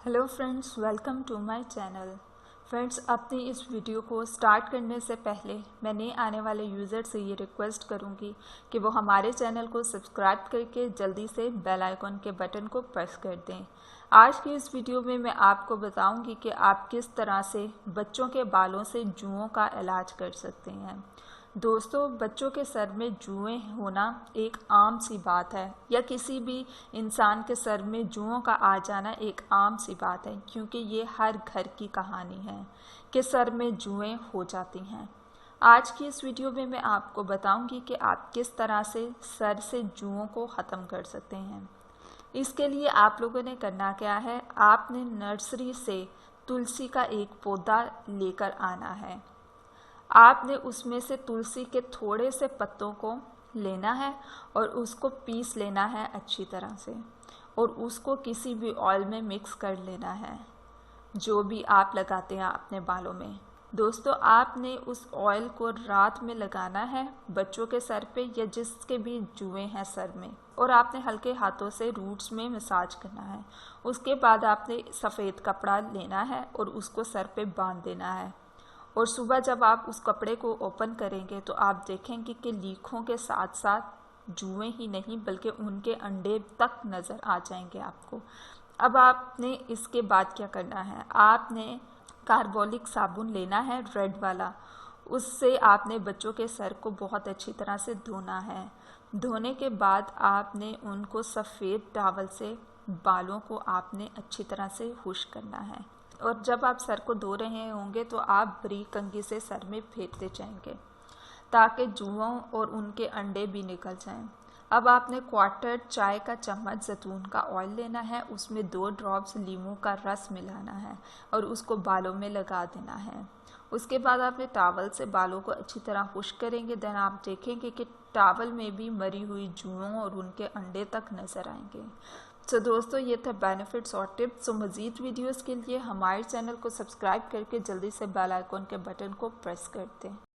Hello friends, welcome to my channel. Friends, अपनी इस video को स्टार्ट करने से पहले मैं नए आने वाले यूज़र से ये रिक्वेस्ट करूँगी कि वो हमारे चैनल को सब्सक्राइब करके जल्दी से बेल आइकन के बटन को प्रेस कर दें। आज की इस वीडियो में मैं आपको बताऊँगी कि आप किस तरह से बच्चों के बालों से जुओं का इलाज कर सकते हैं। दोस्तों, बच्चों के सर में जुएं होना एक आम सी बात है, या किसी भी इंसान के सर में जुओं का आ जाना एक आम सी बात है, क्योंकि ये हर घर की कहानी है कि सर में जुएं हो जाती हैं। आज की इस वीडियो में मैं आपको बताऊंगी कि आप किस तरह से सर से जुओं को ख़त्म कर सकते हैं। इसके लिए आप लोगों ने करना क्या है, आपने नर्सरी से तुलसी का एक पौधा लेकर आना है। आपने उसमें से तुलसी के थोड़े से पत्तों को लेना है और उसको पीस लेना है अच्छी तरह से, और उसको किसी भी ऑयल में मिक्स कर लेना है, जो भी आप लगाते हैं अपने बालों में। दोस्तों, आपने उस ऑयल को रात में लगाना है बच्चों के सर पे या जिसके भी जुएं हैं सर में, और आपने हल्के हाथों से रूट्स में मसाज करना है। उसके बाद आपने सफ़ेद कपड़ा लेना है और उसको सर पे बांध देना है, और सुबह जब आप उस कपड़े को ओपन करेंगे तो आप देखेंगे कि लीखों के साथ साथ जुएं ही नहीं बल्कि उनके अंडे तक नज़र आ जाएंगे आपको। अब आपने इसके बाद क्या करना है, आपने कार्बोलिक साबुन लेना है रेड वाला। उससे आपने बच्चों के सर को बहुत अच्छी तरह से धोना है। धोने के बाद आपने उनको सफ़ेद टॉवल से बालों को आपने अच्छी तरह से खुश करना है, और जब आप सर को धो रहे होंगे तो आप बारीक कंघी से सर में फेरते जाएंगे ताकि जुओं और उनके अंडे भी निकल जाएं। अब आपने क्वार्टर चाय का चम्मच जैतून का ऑयल लेना है, उसमें 2 ड्रॉप्स नींबू का रस मिलाना है और उसको बालों में लगा देना है। उसके बाद आपने टॉवल से बालों को अच्छी तरह खुश्क करेंगे। देन आप देखेंगे कि टॉवल में भी मरी हुई जुओं और उनके अंडे तक नज़र आएंगे। तो दोस्तों, ये थे बेनिफिट्स और टिप्स। तो मज़ीद वीडियोस के लिए हमारे चैनल को सब्सक्राइब करके जल्दी से बेल आइकन के बटन को प्रेस कर दें।